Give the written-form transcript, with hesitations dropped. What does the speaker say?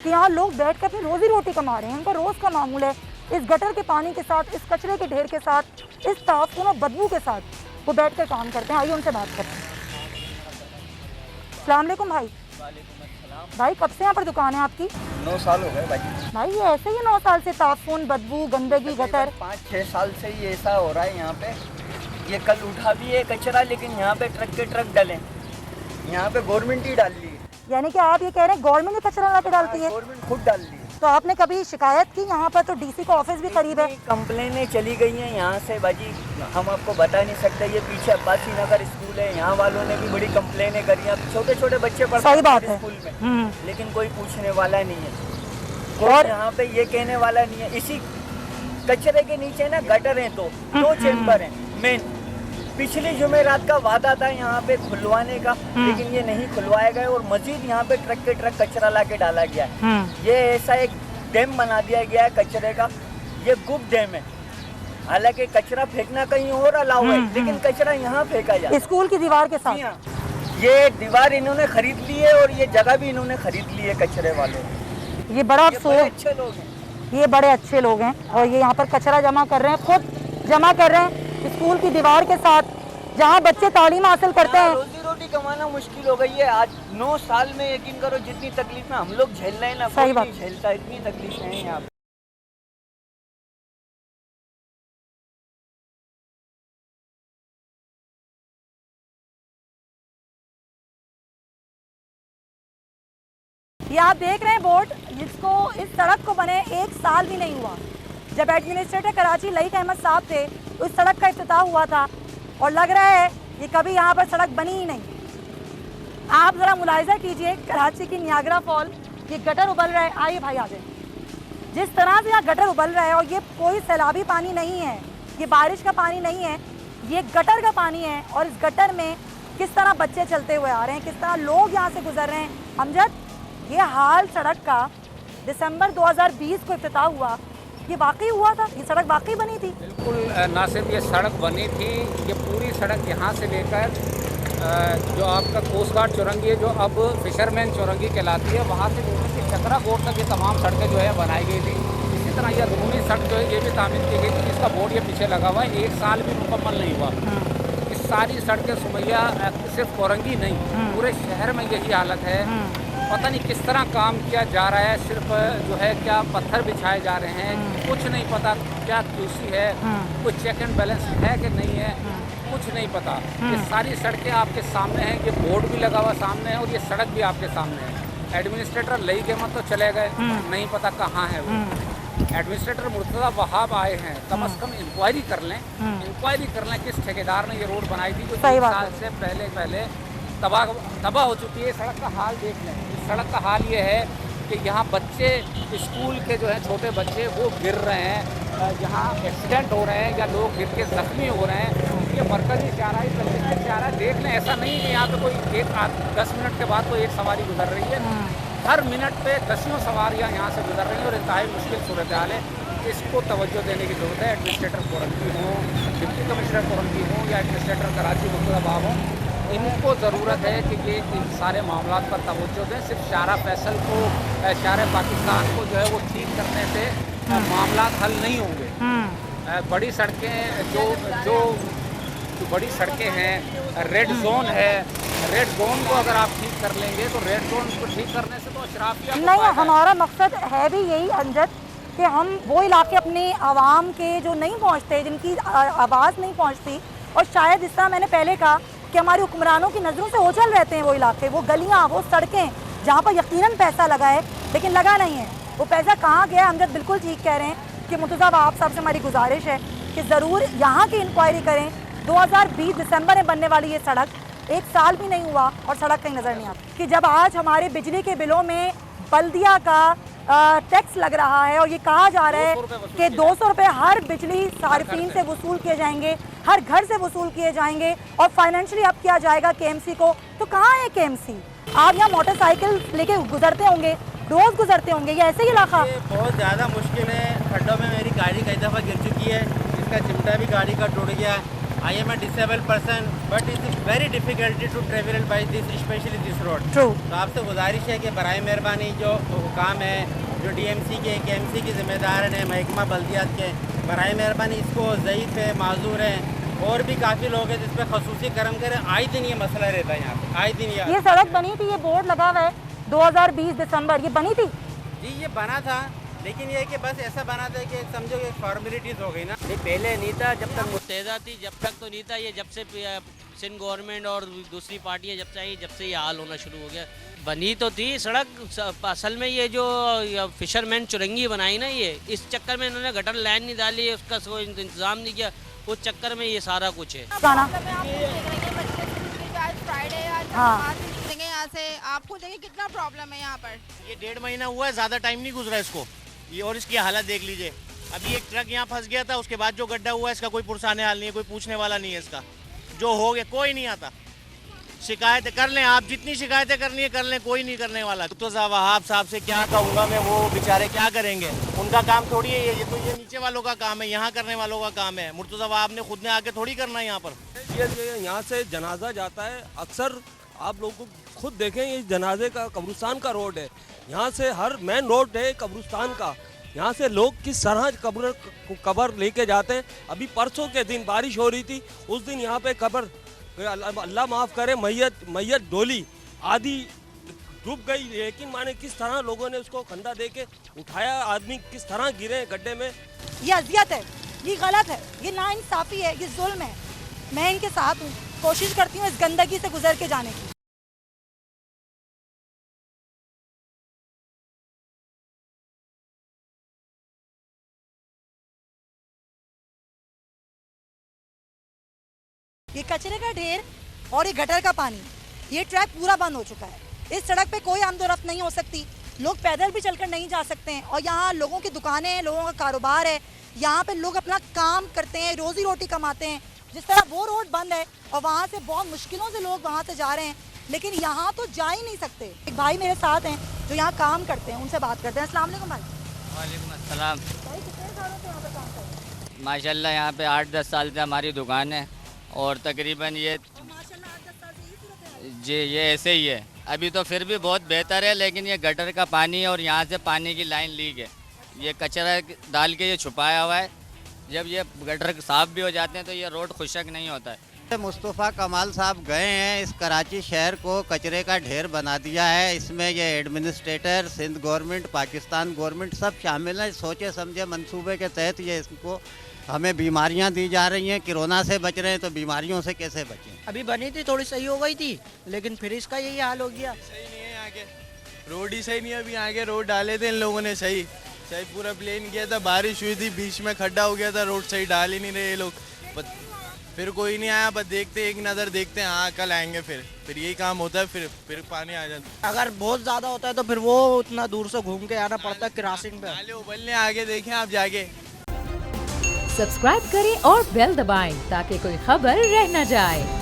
कि यहाँ लोग बैठ कर अपनी रोजी रोटी कमा रहे हैं, उनका रोज़ का मामूल है। इस गटर के पानी के साथ, इस कचरे के ढेर के साथ, इस ताफून और बदबू के साथ वो बैठ कर काम करते हैं। आइए उनसे बात करते हैं। अस्सलाम वालेकुम भाई। भाई कब से यहाँ पर दुकान है आपकी? 9 साल हो गए भाई। भाई ये ऐसे ही 9 साल से ताफून, बदबू, गंदगी, गटर? 5-6 साल से ही ऐसा हो रहा है यहाँ पे। ये कल उठा भी है कचरा, लेकिन यहाँ पे ट्रक के ट्रक डले। यहाँ पे गवर्नमेंट ही डाल ली है। यानी कि आप ये कह रहे हैं गवर्नमेंट ही कचरा ला के डालती है? गवर्नमेंट खुद डाल ली है। तो आपने कभी शिकायत की? यहाँ पर तो डीसी का ऑफिस भी करीब है। कंप्लेनें चली गई हैं यहाँ से बाजी, हम आपको बता नहीं सकते। ये पीछे अब्बासी नगर स्कूल है, यहाँ वालों ने भी बड़ी कंप्लेनें करी। अब छोटे छोटे बच्चे पढ़ते हैं स्कूल में, लेकिन कोई पूछने वाला नहीं है। और यहाँ पे ये कहने वाला नहीं है। इसी कचरे के नीचे ना गटर है, तो 2 चेम्बर हैं मेन। पिछली जुमेरात का वादा था यहाँ पे खुलवाने का, लेकिन ये नहीं खुलवाया गया और मजीद यहाँ पे ट्रक के ट्रक कचरा ला के डाला गया है। ये ऐसा एक डैम बना दिया गया है कचरे का। ये गुप्त डैम है। हालांकि कचरा फेंकना कहीं और अलाउ है, लेकिन कचरा यहाँ फेंका जाए स्कूल की दीवार के साथ। ये दीवार इन्होंने खरीद ली है और ये जगह भी इन्होंने खरीद ली है कचरे वालों ने। ये बड़ा अफसोस। अच्छे लोग हैं, ये बड़े अच्छे लोग हैं और ये यहाँ पर कचरा जमा कर रहे हैं, खुद जमा कर रहे हैं स्कूल की दीवार के साथ, जहाँ बच्चे तालीम हासिल करते हैं। रोजी रोटी कमाना मुश्किल हो गई है आज। 9 साल में यकीन करो जितनी तकलीफ में हम लोग झेल रहे हैं ना, सही बात झेलता, इतनी तकलीफ है यहाँ पे। ये आप देख रहे हैं बोर्ड, जिसको इस सड़क को बने 1 साल भी नहीं हुआ। जब एडमिनिस्ट्रेटर कराची लईक अहमद साहब थे, उस सड़क का इफ्तिताह हुआ था और लग रहा है ये कभी यहाँ पर सड़क बनी ही नहीं। आप ज़रा मुलाहिजा कीजिए कराची की नियाग्रा फॉल, ये गटर उबल रहा है। आइए भाई आ जाए। जिस तरह से यहाँ गटर उबल रहा है, और ये कोई सैलाबी पानी नहीं है, ये बारिश का पानी नहीं है, ये गटर का पानी है। और इस गटर में किस तरह बच्चे चलते हुए आ रहे हैं, किस तरह लोग यहाँ से गुजर रहे हैं। अमजद, ये हाल सड़क का दिसंबर 2020 को इफ्तिताह हुआ, ये वाकई हुआ था? ये सड़क वाकई बनी थी? बिल्कुल, ना सिर्फ ये सड़क बनी थी, ये पूरी सड़क यहाँ से लेकर जो आपका कोस्ट गार्ड चौरंगी है, जो अब फिशरमैन चौरंगी कहलाती है, वहाँ से लेकर के चतरा बोर्ड तक ये तमाम सड़कें जो है बनाई गई थी। इसी तरह ये रूनी सड़क जो है ये भी तामीर की गई थी, जिसका बोर्ड ये पीछे लगा हुआ है। 1 साल भी मुकम्मल नहीं हुआ। इस सारी सड़कें सुमैया सिर्फ चौरंगी नहीं, पूरे शहर में यही हालत है। पता नहीं किस तरह काम किया जा रहा है। सिर्फ जो है क्या पत्थर बिछाए जा रहे हैं, कुछ नहीं पता क्या QC है, कुछ चेक एंड बैलेंस है कि नहीं है, कुछ नहीं पता। ये सारी सड़कें आपके सामने हैं, ये बोर्ड भी लगा हुआ सामने है और ये सड़क भी आपके सामने है। एडमिनिस्ट्रेटर लई के मत तो चले गए, नहीं पता कहाँ है वो। एडमिनिस्ट्रेटर मुर्तज़ा वहाब आए हैं, कम से कम इंक्वायरी कर लें, किस ठेकेदार ने ये रोड बनाई थी जो 3 साल से पहले तबाह हो चुकी है। सड़क का हाल देख लें। इस सड़क का हाल ये है कि यहाँ बच्चे स्कूल के जो हैं छोटे बच्चे वो गिर रहे हैं, यहाँ एक्सीडेंट हो रहे हैं या लोग गिर के ज़ख्मी हो रहे हैं। ये मरकज़ी चाराई तकलीफ चारा देख लें। ऐसा नहीं कि यहाँ पे कोई 10 मिनट के बाद कोई एक सवारी गुजर रही है, हर मिनट पे दसियों सवारियाँ यहाँ से गुजर रही हैं और इंतहाई मुश्किल सूरत हाल है। इसको तवज्जो देने की ज़रूरत है। एडमिनिस्ट्रेटर चौरंगी हो, डिप्टी कमिश्नर चौरंगी हो या एडमिनिस्ट्रेटर कराची मुर्तज़ा वहाब हो, इनको ज़रूरत है कि ये इन सारे मामलों पर तवज्जो दें। सिर्फ शारा फैसल को, शारा पाकिस्तान को जो है वो ठीक करने से मामला हल नहीं होंगे। बड़ी सड़कें जो बड़ी सड़कें हैं, रेड जोन है, रेड जोन को अगर आप ठीक कर लेंगे तो रेड जोन को ठीक करने से तो अशराफिया नहीं, हमारा मकसद है भी यही अमजद कि हम वो इलाके अपने आवाम के जो नहीं पहुँचते, जिनकी आवाज़ नहीं पहुँचती, और शायद इस तरह मैंने पहले कहा कि हमारे हुक्मरानों की नज़रों से ओझल रहते हैं वो इलाके, वो गलियाँ, वो सड़कें जहाँ पर यकीनन पैसा लगा है लेकिन लगा नहीं है। वो पैसा कहाँ गया? अमजद बिल्कुल ठीक कह रहे हैं कि मुर्तज़ा वहाब साहब से हमारी गुजारिश है कि ज़रूर यहाँ की इंक्वायरी करें। 2020 दिसंबर में बनने वाली ये सड़क 1 साल भी नहीं हुआ और सड़क कहीं नज़र नहीं आती। कि जब आज हमारे बिजली के बिलों में बल्दिया का टैक्स लग रहा है और ये कहा जा रहा है कि 200 रुपये हर बिजली सार्फिन से वसूल किए जाएंगे, हर घर से वसूल किए जाएंगे और फाइनेंशियली अब किया जाएगा KMC को, तो कहाँ है KMC? आप यहाँ मोटरसाइकिल लेके गुजरते होंगे, रोज़ गुजरते होंगे, ये ऐसे ही इलाका बहुत ज़्यादा मुश्किल है। खड्डों में मेरी गाड़ी कई दफ़ा गिर चुकी है, इसका चिमटा भी गाड़ी का टूट गया है। I am a disabled person, but it's very difficult to travel by this, especially this road. True. तो आपसे गुजारिश है कि बराए मेहरबानी जो हुकाम है, जो DMC के KMC के जिम्मेदार हैं, महकमा बल्दियात के, बराए मेहरबानी इसको ज़ईफ़ है, माजूर है और भी काफ़ी लोग हैं जिस पर खसूसी करम करें। आए दिन ये मसला रहता है यहाँ पे, आए दिन ये सड़क बनी थी, ये बोर्ड लगा हुआ है 2020 दिसंबर, ये बनी थी। जी ये बना था, लेकिन ये है कि बस ऐसा बना था कि समझो कि फॉर्मेलिटीज़ हो गई ना। नहीं पहले नहीं था, जब तक मुस्तैदा थी जब तक तो नहीं था, ये जब से सिंध गवर्नमेंट और दूसरी पार्टियां जब से आई जब से ये हाल होना शुरू हो गया। बनी तो थी सड़क, असल में ये जो फिशरमैन चुरंगी बनाई ना, ये इस चक्कर में इन्होंने गटर लाइन नहीं डाली, उसका कोई इंतजाम नहीं किया, उस चक्कर में ये सारा कुछ है। हाँ। निकलेंगे यहाँ से, आपको देखिए कितना प्रॉब्लम है यहाँ पर। ये 1.5 महीना हुआ है, ज़्यादा टाइम नहीं गुजरा इसको, ये और इसकी हालत देख लीजिए। अभी एक ट्रक यहाँ फंस गया था, उसके बाद जो गड्ढा हुआ है इसका कोई पुरसाने हाल नहीं है, कोई पूछने वाला नहीं है इसका, जो हो गया कोई नहीं आता। शिकायतें कर लें आप, जितनी शिकायतें करनी है कर लें, कोई नहीं करने वाला। तो वहाब साहब से क्या कहूँगा मैं, वो बेचारे क्या करेंगे, उनका काम थोड़ी है ये तो ये नीचे वालों का काम है, यहाँ करने वालों का काम है। मुर्तज़ा वहाब ने खुद ने आके थोड़ी करना है यहाँ पर। ये यहाँ से जनाजा जाता है, अक्सर आप लोग खुद देखें, ये जनाजे का कब्रिस्तान का रोड है, यहाँ से हर मेन रोड है कब्रिस्तान का, यहाँ से लोग किस तरह कब्र लेके जाते हैं। अभी परसों के दिन बारिश हो रही थी, उस दिन यहाँ पे कब्र, अल्लाह माफ़ करे, मैयत डोली आधी डूब गई, लेकिन माने किस तरह लोगों ने उसको कंधा दे के उठाया, आदमी किस तरह गिरे गड्ढे में। ये अजियत है, ये गलत है, ये नाइंसाफ़ी है, ये जुल्म है। मैं इनके साथ हूँ, कोशिश करती हूँ इस गंदगी से गुजर के जाने की। ये कचरे का ढेर और ये गटर का पानी, ये ट्रैक पूरा बंद हो चुका है। इस सड़क पे कोई आमदोरफ्त नहीं हो सकती, लोग पैदल भी चलकर नहीं जा सकते हैं। और यहाँ लोगों की दुकानें हैं, लोगों का कारोबार है, यहाँ पे लोग अपना काम करते हैं, रोजी रोटी कमाते हैं। जिस तरह वो रोड बंद है और वहाँ से बहुत मुश्किलों से लोग वहाँ से जा रहे हैं, लेकिन यहाँ तो जा ही नहीं सकते। एक भाई मेरे साथ हैं जो यहाँ काम करते हैं, उनसे बात करते हैं। अस्सलाम वालेकुम भाई। वालेकुम अस्सलाम। भाई कितने सालों से यहाँ पर काम कर रहे हैं? माशाल्लाह यहाँ पे 8-10 साल से हमारी दुकान है और तकरीबन ये माशाल्लाह 8-10 साल से यही सूरत है। जी ये ऐसे ही है। अभी तो फिर भी बहुत बेहतर है, लेकिन ये गटर का पानी और यहाँ से पानी की लाइन लीक है, ये कचरा डाल के ये छुपाया हुआ है। जब ये गटर साफ़ भी हो जाते हैं तो ये रोड खुशक नहीं होता है। मुस्तफ़ा कमाल साहब गए हैं, इस कराची शहर को कचरे का ढेर बना दिया है। इसमें ये administrator, Sindh government, Pakistan government सब शामिल हैं। सोचे समझे मंसूबे के तहत ये इसको हमें बीमारियां दी जा रही हैं। कोरोना से बच रहे हैं तो बीमारियों से कैसे बचें। अभी बनी थी, थोड़ी सही हो गई थी, लेकिन फिर इसका यही हाल हो गया। सही नहीं है आगे, रोड ही सही नहीं है। अभी आगे रोड डाले थे इन लोगों ने, सही पूरा प्लेन किया था, बारिश हुई थी, बीच में खड्डा हो गया था, रोड सही डाल ही नहीं रहे ये लोग। फिर कोई नहीं आया, बस देखते एक नज़र देखते हैं, हाँ कल आएंगे। फिर यही काम होता है, फिर पानी आ जाता है। अगर बहुत ज़्यादा होता है तो फिर वो उतना दूर से घूम के आना पड़ता है क्रॉसिंग पे। नाले उबलने आगे देखें आप जाके। सब्सक्राइब करें और बेल दबाएं ताकि कोई खबर रह न जाए।